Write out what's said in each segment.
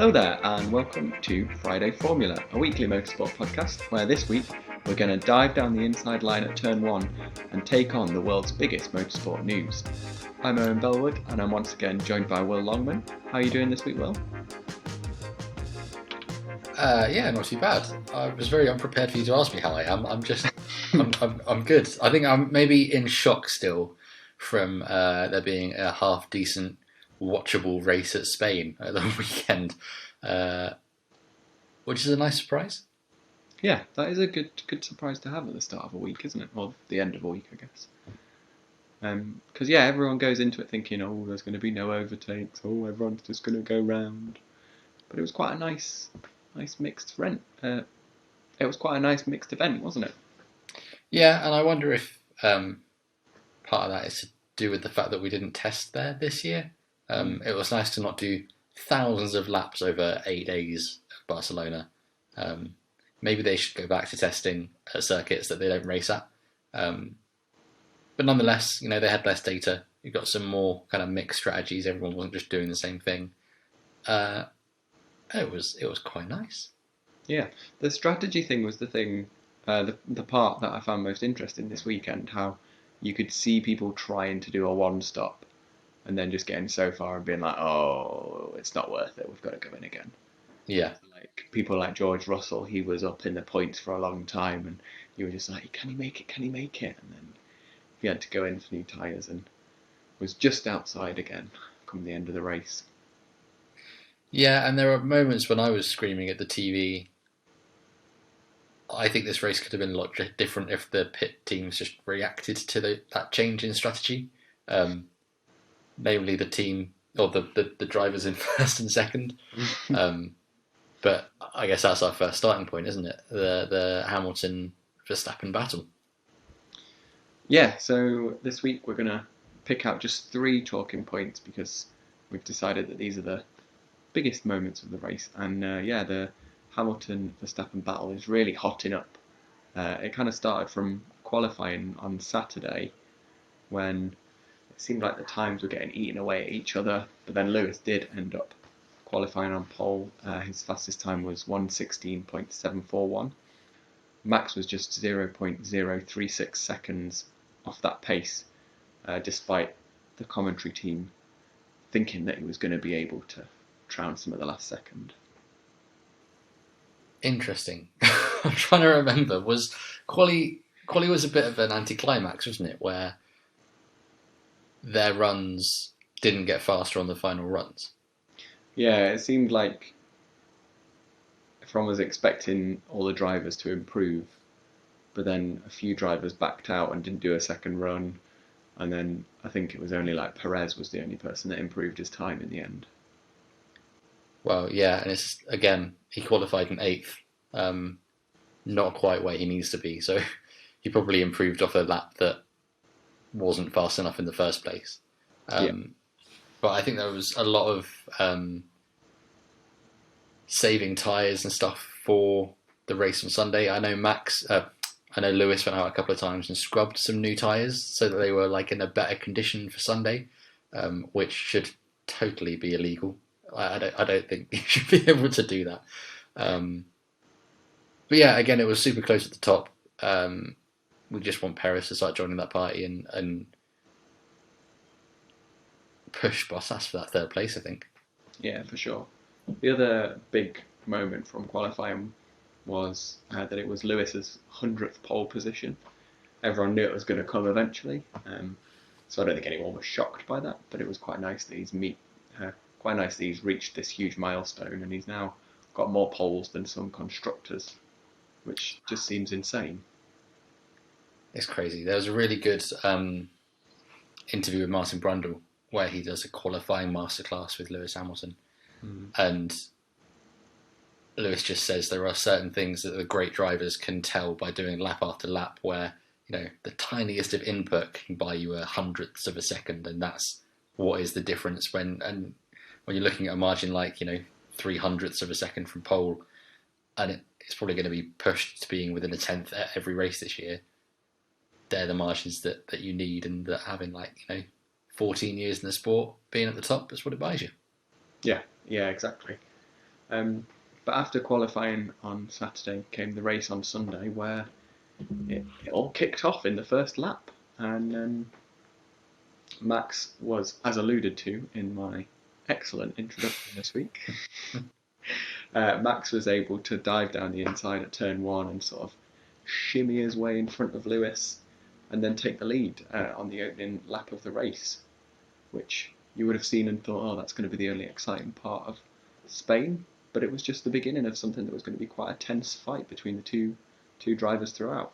Hello there, and welcome to Friday Formula, a weekly motorsport podcast where this week we're going to dive down the inside line at turn 1 and take on the world's biggest motorsport news. I'm Owen Bellwood, and I'm once again joined by Will Longman. How are you doing this week, Will? Yeah, not too bad. I was very unprepared for you to ask me how I am. I'm good. I think I'm maybe in shock still from there being a half decent, watchable race at Spain at the weekend, which is a nice surprise. Yeah, that is a good surprise to have at the start of a week, isn't it? Or the end of a week, I guess. Because everyone goes into it thinking, oh, there's going to be no overtakes. Oh, everyone's just going to go round. But it was quite a nice mixed event. It was quite a nice mixed event, wasn't it? Yeah, and I wonder if part of that is to do with the fact that we didn't test there this year. It was nice to not do thousands of laps over 8 days at Barcelona. Maybe they should go back to testing at circuits that they don't race at. But nonetheless, they had less data. You got some more kind of mixed strategies. Everyone wasn't just doing the same thing. It was quite nice. Yeah, the strategy thing was the thing, the part that I found most interesting this weekend. How you could see people trying to do a one-stop, and then just getting so far and being like, "Oh, it's not worth it. We've got to go in again." Yeah, like people like George Russell, he was up in the points for a long time, and you were just like, "Can he make it? Can he make it?" And then he had to go in for new tyres and was just outside again come the end of the race. Yeah, and there were moments when I was screaming at the TV. I think this race could have been a lot different if the pit teams just reacted to that change in strategy. Namely, the team or the drivers in first and second. But I guess that's our first starting point, isn't it? The Hamilton Verstappen battle. Yeah, so this week we're going to pick out just 3 talking points because we've decided that these are the biggest moments of the race. And the Hamilton-Verstappen battle is really hotting up. It kind of started from qualifying on Saturday when it seemed like the times were getting eaten away at each other, but then Lewis did end up qualifying on pole. His fastest time was 1:16.741. Max was just 0.036 seconds off that pace, despite the commentary team thinking that he was going to be able to trounce him at the last second. Interesting. I'm trying to remember. Was Quali was a bit of an anticlimax, wasn't it? Where their runs didn't get faster on the final runs. Yeah, it seemed like everyone was expecting all the drivers to improve, but then a few drivers backed out and didn't do a second run, and then I think it was only like Perez was the only person that improved his time in the end. Well, yeah, and it's again he qualified in 8th, not quite where he needs to be. So he probably improved off a lap that wasn't fast enough in the first place. But I think there was a lot of saving tyres and stuff for the race on Sunday. I know Lewis went out a couple of times and scrubbed some new tyres so that they were like in a better condition for Sunday, which should totally be illegal. I don't think you should be able to do that. But yeah, again, it was super close at the top. We just want Perez to start joining that party and push Bottas for that 3rd place, I think. Yeah, for sure. The other big moment from qualifying was that it was Lewis's 100th pole position. Everyone knew it was going to come eventually, so I don't think anyone was shocked by that. But it was quite nice that he's reached this huge milestone, and he's now got more poles than some constructors, which just seems insane. It's crazy. There was a really good interview with Martin Brundle where he does a qualifying masterclass with Lewis Hamilton, and Lewis just says there are certain things that the great drivers can tell by doing lap after lap where the tiniest of input can buy you 100ths of a second, and that's what is the difference when you're looking at a margin like 300ths of a second from pole, and it's probably going to be pushed to being within a 10th at every race this year. They're the margins that you need, and that having 14 years in the sport, being at the top, is what it buys you. Yeah, exactly. But after qualifying on Saturday came the race on Sunday, where it all kicked off in the first lap, and Max was, as alluded to in my excellent introduction this week, Max was able to dive down the inside at turn 1 and sort of shimmy his way in front of Lewis, and then take the lead on the opening lap of the race, which you would have seen and thought, oh, that's going to be the only exciting part of Spain. But it was just the beginning of something that was going to be quite a tense fight between the two drivers throughout.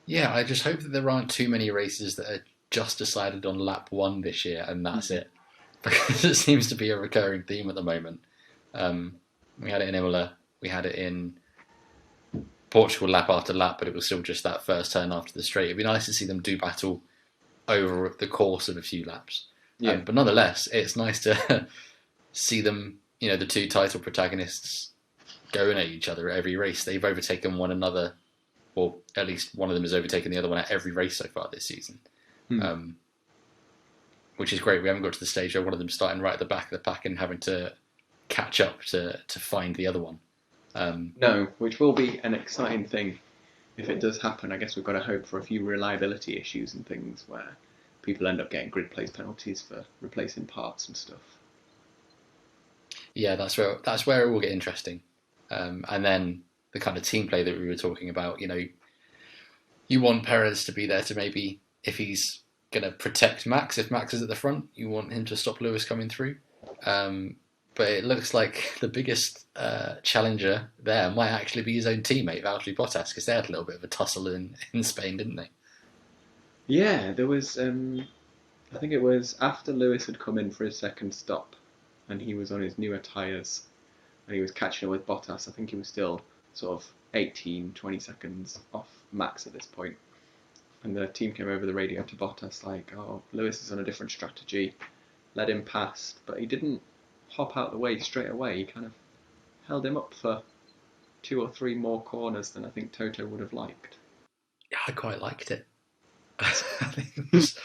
Yeah, I just hope that there aren't too many races that are just decided on lap 1 this year and that's it. Because it seems to be a recurring theme at the moment. We had it in Imola, we had it in Portugal lap after lap, but it was still just that first turn after the straight. It'd be nice to see them do battle over the course of a few laps. Yeah. But nonetheless, it's nice to see them, the two title protagonists going at each other at every race. They've overtaken one another, or at least one of them has overtaken the other one at every race so far this season. Which is great. We haven't got to the stage where one of them starting right at the back of the pack and having to catch up to find the other one. No, which will be an exciting thing if it does happen. I guess we've got to hope for a few reliability issues and things where people end up getting grid place penalties for replacing parts and stuff. Yeah, that's where it will get interesting. And then the kind of team play that we were talking about, you want Perez to be there to maybe, if he's going to protect Max, if Max is at the front, you want him to stop Lewis coming through. But it looks like the biggest challenger there might actually be his own teammate, Valtteri Bottas, because they had a little bit of a tussle in Spain, didn't they? Yeah, there was, I think it was after Lewis had come in for his second stop and he was on his newer tyres and he was catching up with Bottas. I think he was still sort of 18, 20 seconds off Max at this point. And the team came over the radio to Bottas like, oh, Lewis is on a different strategy, let him pass. But he didn't hop out the way straight away. He kind of held him up for 2 or 3 more corners than I think Toto would have liked. Yeah, I quite liked it. I think it was...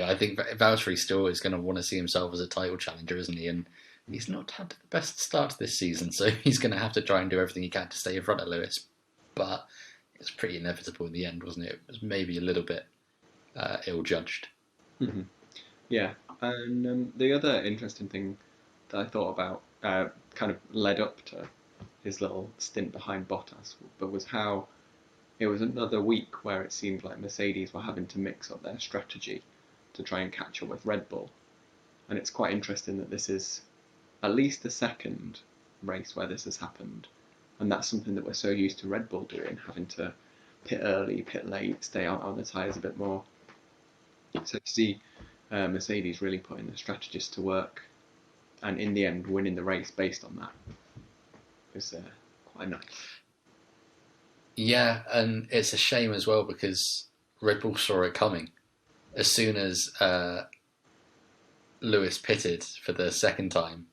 I think Valtteri still is going to want to see himself as a title challenger, isn't he? And he's not had the best start this season, so he's going to have to try and do everything he can to stay in front of Lewis. But it's pretty inevitable in the end, wasn't it? It was maybe a little bit ill-judged. Mm-hmm. Yeah, and the other interesting thing that I thought about kind of led up to his little stint behind Bottas, but was how it was another week where it seemed like Mercedes were having to mix up their strategy to try and catch up with Red Bull. And it's quite interesting that this is at least the second race where this has happened. And that's something that we're so used to Red Bull doing, having to pit early, pit late, stay out on the tyres a bit more. So to see Mercedes really putting the strategists to work and in the end winning the race based on that was quite nice. Yeah, and it's a shame as well because Red Bull saw it coming. As soon as Lewis pitted for the second time,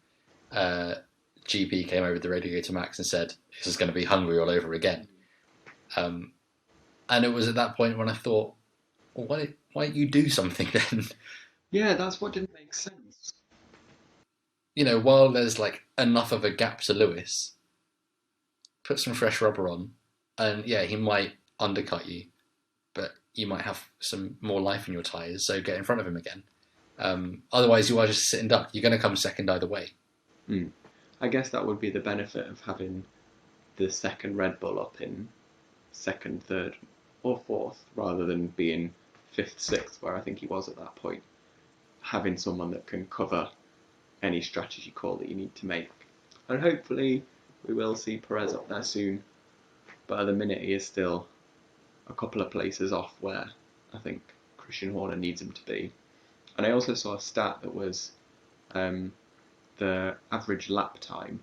GP came over the radio to Max and said, this is going to be Hungary all over again. And it was at that point when I thought, well, why don't you do something then? Yeah, that's what didn't make sense. While there's like enough of a gap to Lewis, put some fresh rubber on, and yeah, he might undercut you, but you might have some more life in your tyres, so get in front of him again. Otherwise, you are just a sitting duck. You're going to come second either way. I guess that would be the benefit of having the second Red Bull up in second, third, or fourth, rather than being fifth, sixth, where I think he was at that point. Having someone that can cover any strategy call that you need to make. And hopefully we will see Perez up there soon. But at the minute he is still a couple of places off where I think Christian Horner needs him to be. And I also saw a stat that was the average lap time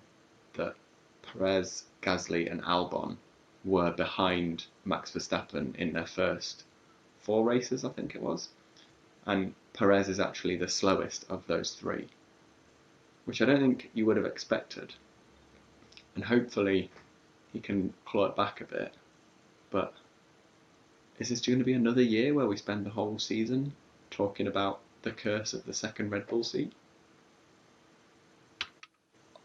that Perez, Gasly and Albon were behind Max Verstappen in their first 4 races, I think it was. And Perez is actually the slowest of those 3, which I don't think you would have expected. And hopefully he can claw it back a bit, but is this going to be another year where we spend the whole season talking about the curse of the second Red Bull seat?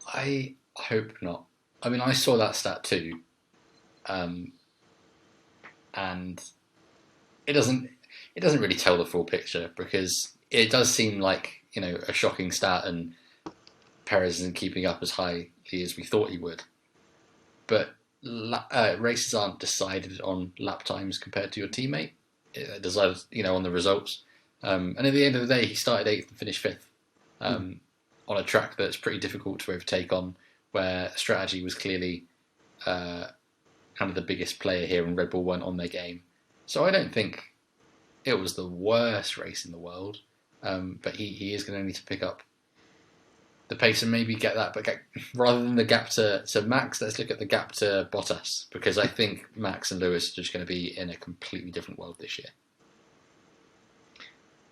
I hope not. I mean, I saw that stat too, and it doesn't really tell the full picture, because it does seem like, a shocking stat, and Perez isn't keeping up as highly as we thought he would. But races aren't decided on lap times compared to your teammate. It decided, on the results. And at the end of the day, he started 8th and finished 5th on a track that's pretty difficult to overtake on, where strategy was clearly kind of the biggest player here, and Red Bull weren't on their game. So I don't think it was the worst race in the world, but he is going to need to pick up the pace and maybe get that. But rather than the gap to Max, let's look at the gap to Bottas, because I think Max and Lewis are just going to be in a completely different world this year.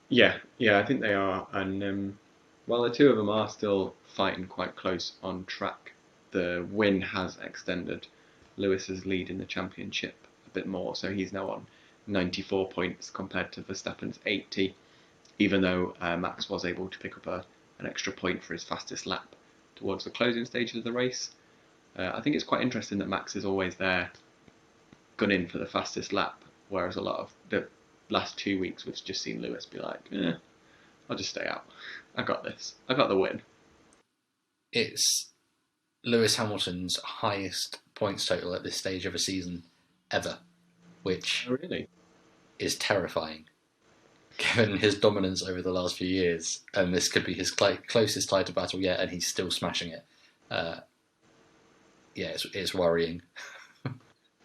Yeah, I think they are. And while the two of them are still fighting quite close on track, the win has extended Lewis's lead in the championship a bit more. So he's now on 94 points compared to Verstappen's 80, even though Max was able to pick up an extra point for his fastest lap towards the closing stages of the race. I think it's quite interesting that Max is always there gunning for the fastest lap, whereas a lot of the last 2 weeks we've just seen Lewis be like, I'll just stay out. I got this. I got the win. It's Lewis Hamilton's highest points total at this stage of a season ever, which really is terrifying, given his dominance over the last few years. And this could be his closest title battle yet, and he's still smashing it. It's worrying.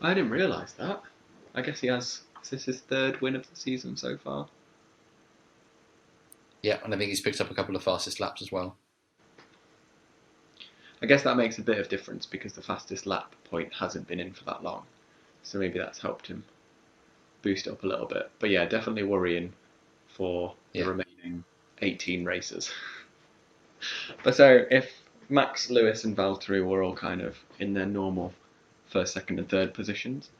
I didn't realise that. I guess he has. Is this his 3rd win of the season so far? Yeah, and I think he's picked up a couple of fastest laps as well. I guess that makes a bit of difference, because the fastest lap point hasn't been in for that long. So maybe that's helped him boost it up a little bit. But yeah, definitely worrying for the remaining 18 races. But so if Max, Lewis and Valtteri were all kind of in their normal 1st, 2nd and 3rd positions,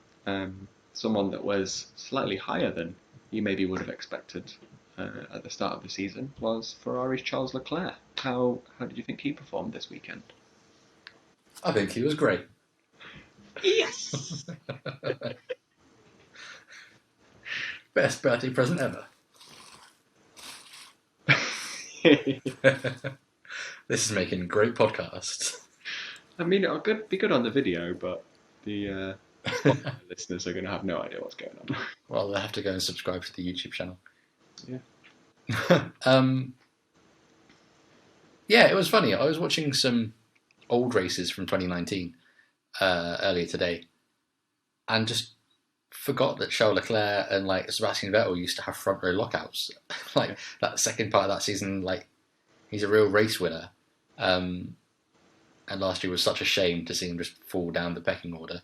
someone that was slightly higher than you maybe would have expected at the start of the season was Ferrari's Charles Leclerc. How did you think he performed this weekend? I think he was great. Yes! Best birthday present ever. This is making a great podcast. I mean, it'll be good on the video, but the listeners are going to have no idea what's going on. Well, they'll have to go and subscribe to the YouTube channel. Yeah. It was funny. I was watching some old races from 2019 earlier today, and just forgot that Charles Leclerc and Sebastian Vettel used to have front row lockouts. That second part of that season, he's a real race winner. And last year was such a shame to see him just fall down the pecking order.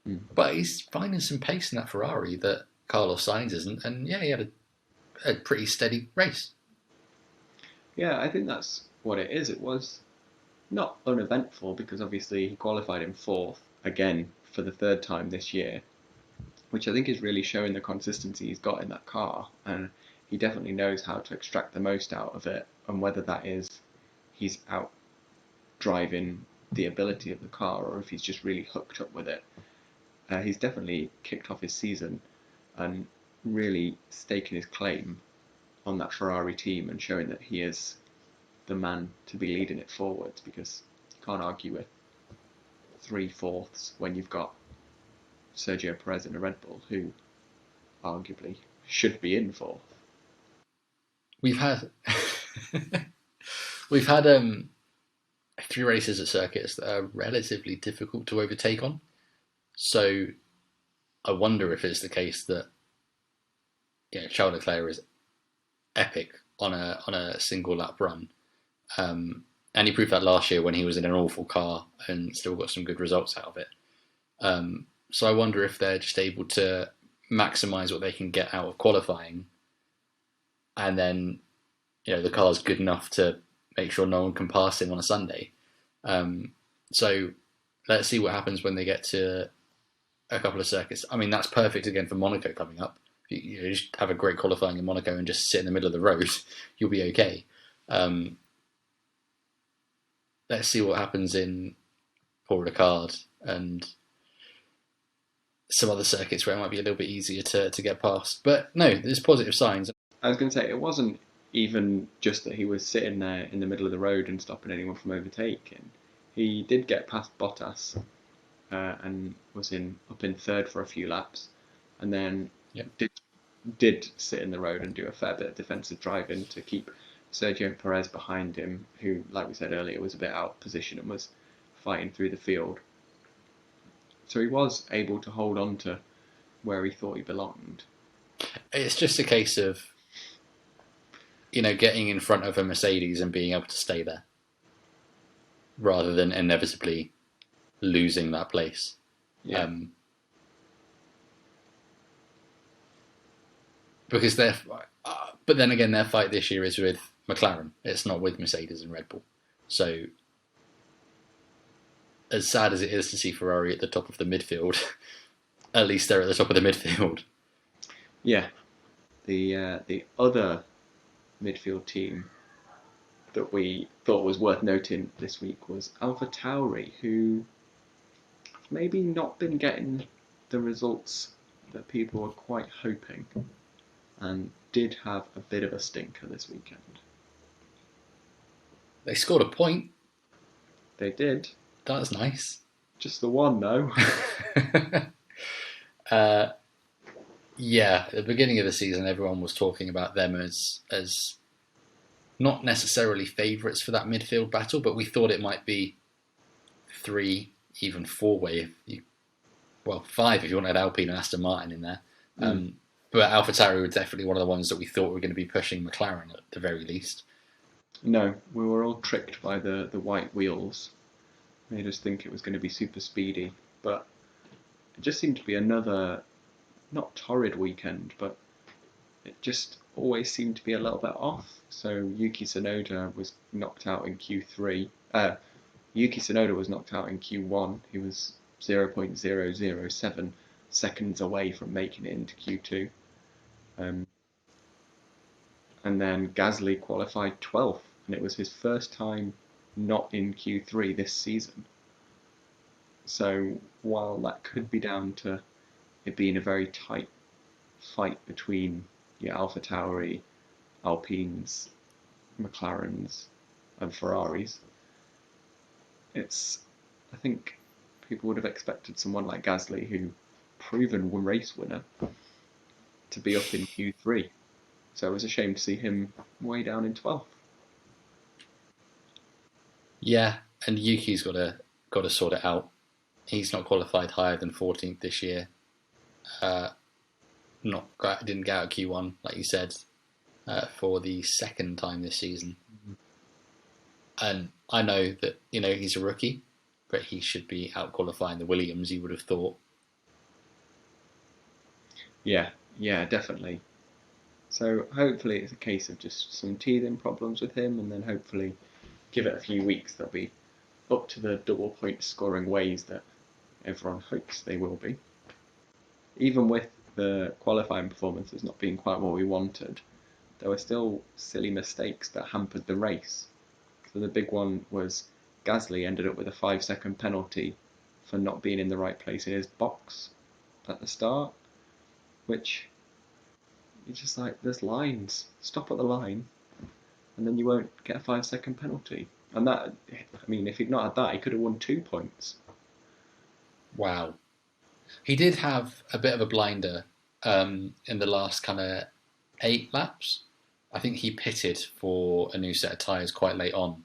But he's finding some pace in that Ferrari that Carlos Sainz isn't, and he had a pretty steady race. Yeah, I think that's what it is. It was not uneventful, because obviously he qualified in 4th again for the 3rd time this year, which I think is really showing the consistency he's got in that car, and he definitely knows how to extract the most out of it, and whether that is he's out driving the ability of the car, or if he's just really hooked up with it. He's definitely kicked off his season and really staking his claim on that Ferrari team, and showing that he is the man to be leading it forwards, because you can't argue with 3/4 when you've got Sergio Perez in a Red Bull, who arguably should be in 4th. We've had a few races at circuits that are relatively difficult to overtake on. So I wonder if it's the case that Charles Leclerc is epic on a single lap run, and he proved that last year when he was in an awful car and still got some good results out of it. So I wonder if they're just able to maximise what they can get out of qualifying, and then the car's good enough to make sure no one can pass him on a Sunday. So let's see what happens when they get to a couple of circuits. I mean, that's perfect again for Monaco coming up. You just have a great qualifying in Monaco and just sit in the middle of the road, you'll be okay. Let's see what happens in Paul Ricard and some other circuits where it might be a little bit easier to get past. But no, there's positive signs. I was going to say, it wasn't even just that he was sitting there in the middle of the road and stopping anyone from overtaking. He did get past Bottas and was up in third for a few laps, and then did sit in the road and do a fair bit of defensive driving to keep Sergio Perez behind him, who, like we said earlier, was a bit out of position and was fighting through the field. So he was able to hold on to where he thought he belonged. It's just a case of, getting in front of a Mercedes and being able to stay there, rather than inevitably losing that place. Yeah. Because but then again, their fight this year is with McLaren. It's not with Mercedes and Red Bull. So, as sad as it is to see Ferrari at the top of the midfield, at least they're at the top of the midfield. Yeah. The other midfield team that we thought was worth noting this week was AlphaTauri, who have maybe not been getting the results that people were quite hoping, and did have a bit of a stinker this weekend. They scored a point. They did. That's nice. Just the one, though. Yeah, at the beginning of the season, everyone was talking about them as not necessarily favourites for that midfield battle, but we thought it might be 3, even 4-way. Well, 5 if you want to add Alpine and Aston Martin in there. But AlphaTauri were definitely one of the ones that we thought were going to be pushing McLaren at the very least. No, we were all tricked by the white wheels. Made us think it was going to be super speedy, but it just seemed to be another, not torrid weekend, but it just always seemed to be a little bit off. So Yuki Sonoda was knocked out in Q3. Yuki Sonoda was knocked out in Q1. He was 0.007 seconds away from making it into Q2. And then Gasly qualified 12th, and it was his first time not in Q3 this season. So while that could be down to it being a very tight fight between AlphaTauri, Alpines, McLarens and Ferraris, I think people would have expected someone like Gasly, who proven race winner, to be up in Q3. So it was a shame to see him way down in 12th. Yeah, and Yuki's got to sort it out. He's not qualified higher than 14th this year. Didn't get out of Q1, like you said, for the second time this season. Mm-hmm. And I know that he's a rookie, but he should be out qualifying the Williams. You would have thought. Yeah, definitely. So hopefully it's a case of just some teething problems with him, and then hopefully give it a few weeks, they'll be up to the double point scoring ways that everyone hopes they will be. Even with the qualifying performances not being quite what we wanted, there were still silly mistakes that hampered the race. So the big one was Gasly ended up with a 5-second penalty for not being in the right place in his box at the start, which you're just like, there's lines, stop at the line, and then you won't get a 5-second penalty. And that, if he'd not had that, he could have won 2 points. Wow. He did have a bit of a blinder in the last kind of 8 laps. I think he pitted for a new set of tyres quite late on.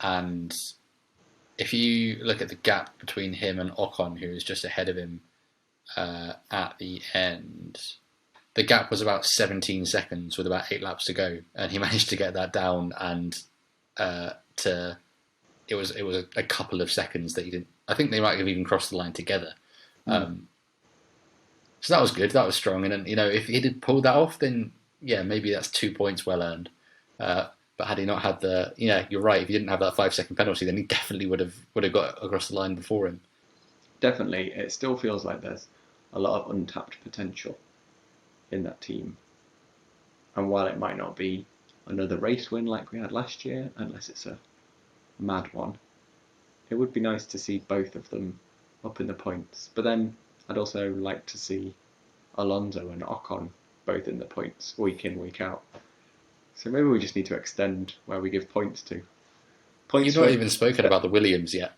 And if you look at the gap between him and Ocon, who is just ahead of him at the end, the gap was about 17 seconds with about 8 laps to go. And he managed to get that down, and it was a couple of seconds that he didn't. I think they might have even crossed the line together. So that was good. That was strong. And if he had pulled that off, then maybe that's 2 points well earned. But had he not had you're right. If he didn't have that 5-second penalty, then he definitely would have got across the line before him. Definitely, it still feels like there's a lot of untapped potential in that team. And while it might not be another race win like we had last year, unless it's a mad one, it would be nice to see both of them up in the points. But then I'd also like to see Alonso and Ocon both in the points week in, week out. So maybe we just need to extend where we give points to. You've not even spoken about the Williams yet.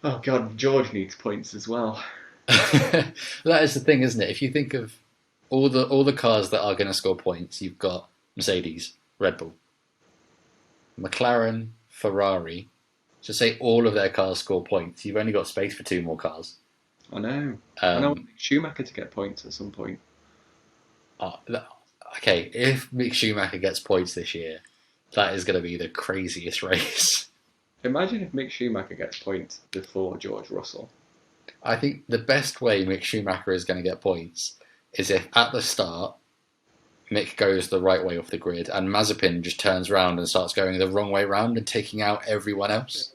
Oh God, George needs points as well. That is the thing, isn't it? If you think of all the cars that are going to score points, you've got Mercedes, Red Bull, McLaren, Ferrari. So say all of their cars score points, you've only got space for 2 more cars. I know. I want Schumacher to get points at some point. Okay, if Mick Schumacher gets points this year, that is going to be the craziest race. Imagine if Mick Schumacher gets points before George Russell. I think the best way Mick Schumacher is going to get points is if at the start Mick goes the right way off the grid and Mazepin just turns around and starts going the wrong way round and taking out everyone else.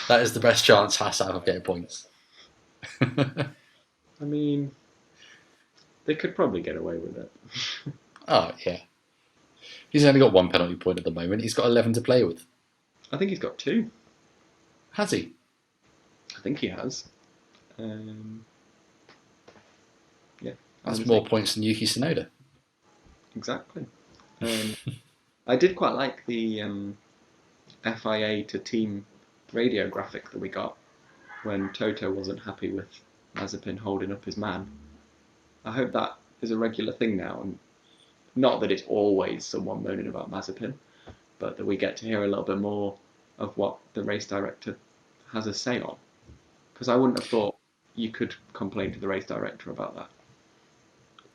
That is the best chance Haas have of getting points. I mean, they could probably get away with it. Oh, yeah. He's only got 1 penalty point at the moment. He's got 11 to play with. I think he's got 2. Has he? I think he has. Yeah. That's more points than Yuki Sonoda. Exactly. I did quite like the FIA to team radio graphic that we got when Toto wasn't happy with Mazepin holding up his man. I hope that is a regular thing now, and not that it's always someone moaning about Mazepin, but that we get to hear a little bit more of what the race director has a say on. Because I wouldn't have thought you could complain to the race director about that.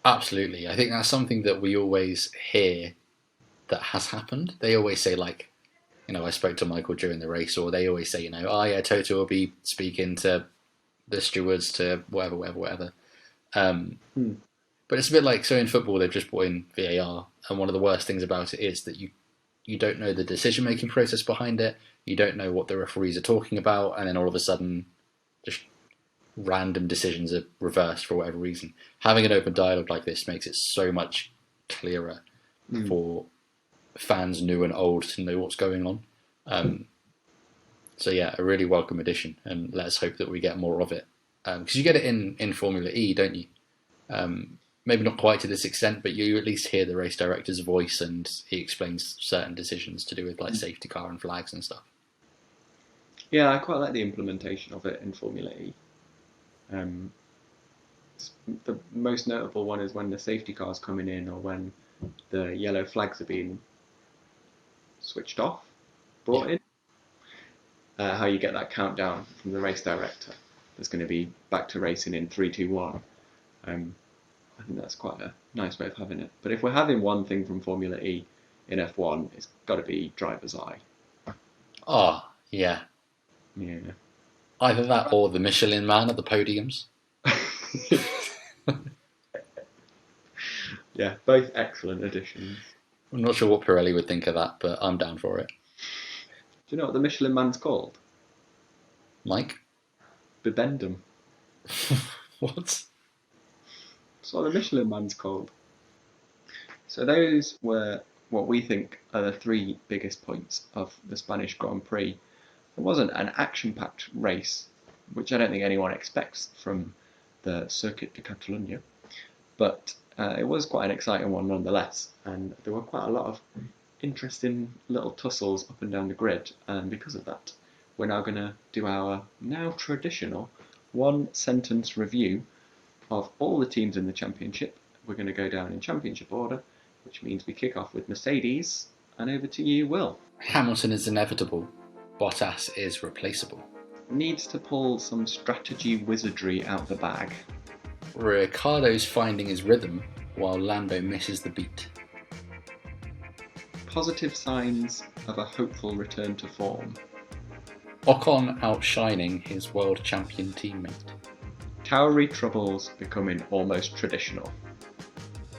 Absolutely. I think that's something that we always hear that has happened. They always say, like, I spoke to Michael during the race, or they always say, oh yeah, Toto will be speaking to the stewards to whatever. But it's a bit like, so in football they've just brought in VAR, and one of the worst things about it is that you don't know the decision-making process behind it, you don't know what the referees are talking about, and then all of a sudden just random decisions are reversed for whatever reason. Having an open dialogue like this makes it so much clearer for fans new and old to know what's going on. So yeah, a really welcome addition, and let's hope that we get more of it. Because you get it in Formula E, don't you? Maybe not quite to this extent, but you at least hear the race director's voice and he explains certain decisions to do with like safety car and flags and stuff. Yeah, I quite like the implementation of it in Formula E. The most notable one is when the safety car's coming in, or when the yellow flags are being switched off, brought in. How you get that countdown from the race director. There's going to be back to racing in 3, 2, 1. I think that's quite a nice way of having it. But if we're having one thing from Formula E in F1, it's got to be driver's eye. Oh, yeah. Yeah. Either that or the Michelin Man at the podiums. Yeah, both excellent additions. I'm not sure what Pirelli would think of that, but I'm down for it. Do you know what the Michelin Man's called? Mike? Bibendum. What? That's what the Michelin Man's called. So those were what we think are the 3 biggest points of the Spanish Grand Prix. It wasn't an action-packed race, which I don't think anyone expects from the Circuit de Catalunya, but it was quite an exciting one nonetheless, and there were quite a lot of interesting little tussles up and down the grid, and because of that, we're now going to do our now traditional 1-sentence review of all the teams in the championship. We're going to go down in championship order, which means we kick off with Mercedes, and over to you, Will. Hamilton is inevitable. Bottas is replaceable. Needs to pull some strategy wizardry out the bag. Ricciardo's finding his rhythm, while Lando misses the beat. Positive signs of a hopeful return to form. Ocon outshining his world champion teammate. Tauri troubles becoming almost traditional.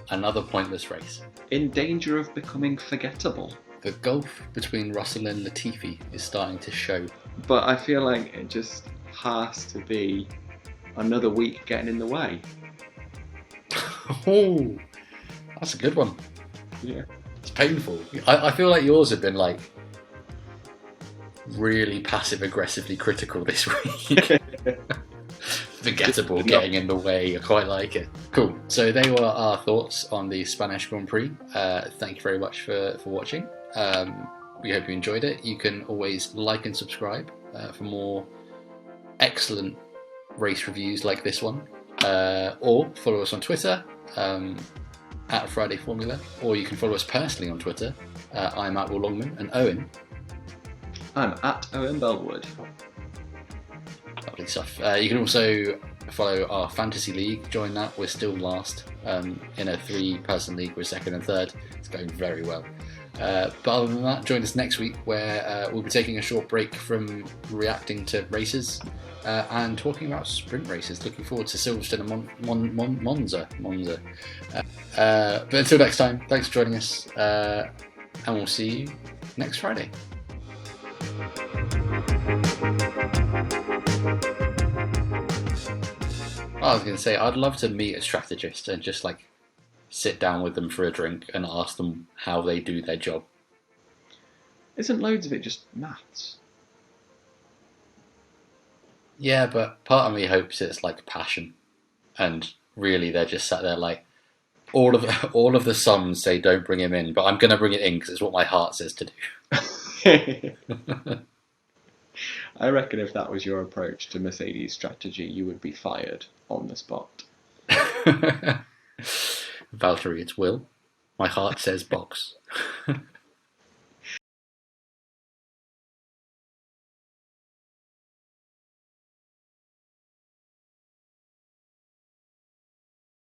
Another pointless race. In danger of becoming forgettable. The gulf between Russell and Latifi is starting to show. But I feel like it just has to be another week getting in the way. Oh, that's a good one. Yeah. It's painful. I feel like yours have been like really passive aggressively critical this week. Forgettable, getting in the way. I quite like it. Cool. So they were our thoughts on the Spanish Grand Prix. Thank you very much for watching. We hope you enjoyed it. You can always like and subscribe for more excellent race reviews like this one, or follow us on Twitter at Friday Formula, or you can follow us personally on Twitter. I'm at Will Longman, and Owen. I'm at Owen Bellwood. Lovely stuff. You can also follow our fantasy league. Join that. We're still last in a 3-person league. We're second and third. It's going very well. But other than that, join us next week where we'll be taking a short break from reacting to races and talking about sprint races. Looking forward to Silverstone and Monza. But until next time, thanks for joining us, and we'll see you next Friday. I was going to say, I'd love to meet a strategist and just like sit down with them for a drink and ask them how they do their job. Isn't loads of it just maths? Yeah, but part of me hopes it's like passion, and really they're just sat there like all of the sums say don't bring him in, but I'm going to bring it in because it's what my heart says to do. I reckon if that was your approach to Mercedes' strategy, you would be fired on the spot. Valtteri, it's Will. My heart says box.